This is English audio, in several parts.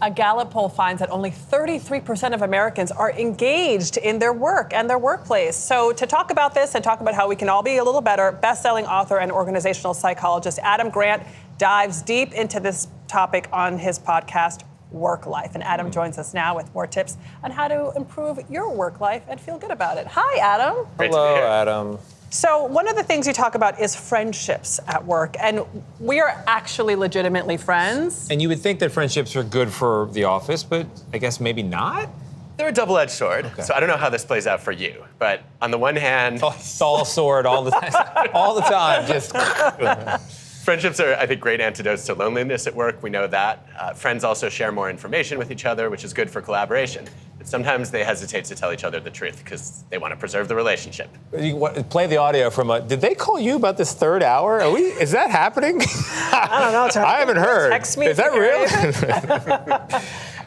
A Gallup poll finds that only 33% of Americans are engaged in their work and their workplace. So to talk about this and talk about how we can all be a little better, best-selling author and organizational psychologist Adam Grant dives deep into this topic on his podcast, Work Life. And Adam joins us now with more tips on how to improve your work life and feel good about it. Hi, Adam. Hello, Adam. So one of the things you talk about is friendships at work, and we are actually legitimately friends. And you would think that friendships are good for the office, but I guess maybe not? They're a double-edged sword, so I don't know how this plays out for you. But on the one hand... It's all sword all the time, all the time, just... Friendships are, I think, great antidotes to loneliness at work. We know that. Friends also share more information with each other, which is good for collaboration. But sometimes they hesitate to tell each other the truth because they want to preserve the relationship. Play the audio from did they call you about this third hour? Is that happening? I don't know. I haven't heard. Text me. Is that real?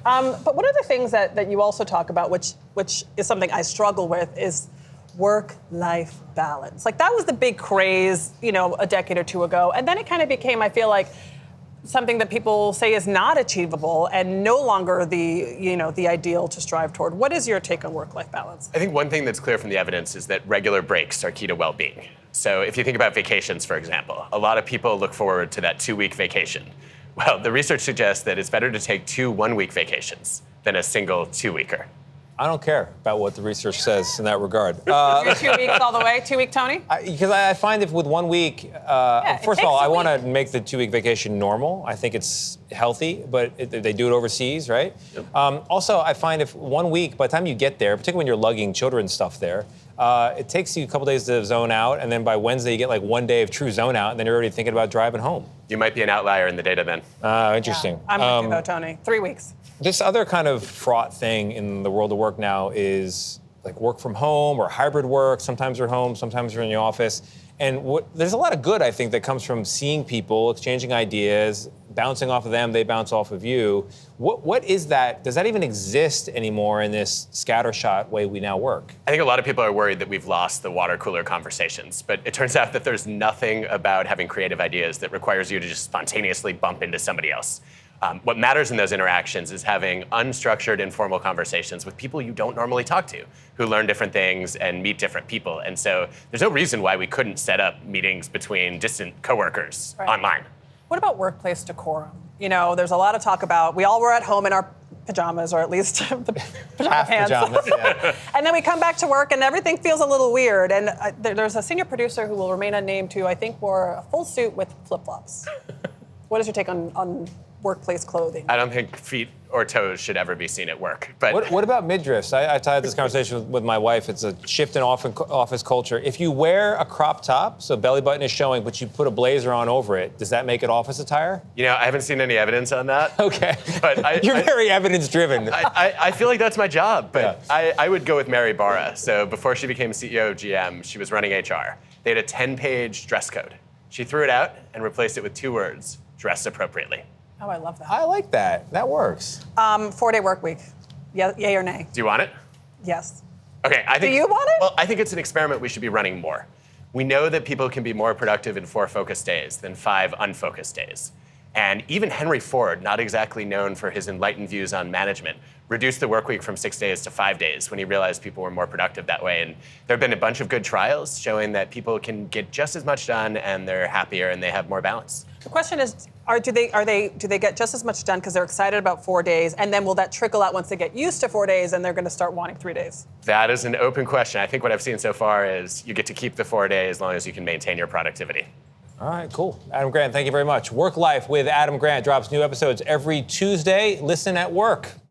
But one of the things that you also talk about, which is something I struggle with, is work-life balance. Like, that was the big craze, a decade or two ago. And then it kind of became, I feel like, something that people say is not achievable and no longer the ideal to strive toward. What is your take on work-life balance? I think one thing that's clear from the evidence is that regular breaks are key to well-being. So if you think about vacations, for example, a lot of people look forward to that 2-week vacation. Well, the research suggests that it's better to take 2 one-week vacations than a single 2-weeker. I don't care about what the research says in that regard. You're 2 weeks all the way? 2-week Tony? Because I find if with 1 week, first of all, I want to make the 2-week vacation normal. I think it's healthy, but they do it overseas, right? Yep. Also, I find if 1 week, by the time you get there, particularly when you're lugging children's stuff there, it takes you a couple days to zone out, and then by Wednesday you get like 1 day of true zone out, and then you're already thinking about driving home. You might be an outlier in the data then. Interesting. Yeah, I'm with you though, Tony. 3 weeks. This other kind of fraught thing in the world of work now is like work from home or hybrid work. Sometimes you're home, sometimes you're in the office. And there's a lot of good, I think, that comes from seeing people, exchanging ideas, bouncing off of them, they bounce off of you. What is that? Does that even exist anymore in this scattershot way we now work? I think a lot of people are worried that we've lost the water cooler conversations, but it turns out that there's nothing about having creative ideas that requires you to just spontaneously bump into somebody else. What matters in those interactions is having unstructured, informal conversations with people you don't normally talk to, who learn different things and meet different people. And so there's no reason why we couldn't set up meetings between distant coworkers online. What about workplace decorum? There's a lot of talk about, we all were at home in our pajamas, or at least the pajama pants. Pajamas, yeah. And then we come back to work and everything feels a little weird. And there's a senior producer who will remain unnamed who I think wore a full suit with flip-flops. What is your take on workplace clothing? I don't think feet or toes should ever be seen at work. But what about midriffs? I had this conversation with my wife. It's a shift in office culture. If you wear a crop top, so belly button is showing, but you put a blazer on over it, does that make it office attire? I haven't seen any evidence on that. Okay. But You're very evidence-driven. I feel like that's my job, but Yeah. I would go with Mary Barra. So before she became CEO of GM, she was running HR. They had a 10-page dress code. She threw it out and replaced it with 2 words, dress appropriately. Oh, I love that. I like that. That works. 4-day work week. Yay or nay? Do you want it? Yes. Okay, I think. Do you want it? Well, I think it's an experiment we should be running more. We know that people can be more productive in 4 focused days than 5 unfocused days. And even Henry Ford, not exactly known for his enlightened views on management, reduced the work week from 6 days to 5 days when he realized people were more productive that way. And there have been a bunch of good trials showing that people can get just as much done and they're happier and they have more balance. The question is, do they get just as much done because they're excited about 4 days, and then will that trickle out once they get used to 4 days and they're going to start wanting 3 days? That is an open question. I think what I've seen so far is you get to keep the 4 days as long as you can maintain your productivity. All right, cool. Adam Grant, thank you very much. Work Life with Adam Grant drops new episodes every Tuesday. Listen at work.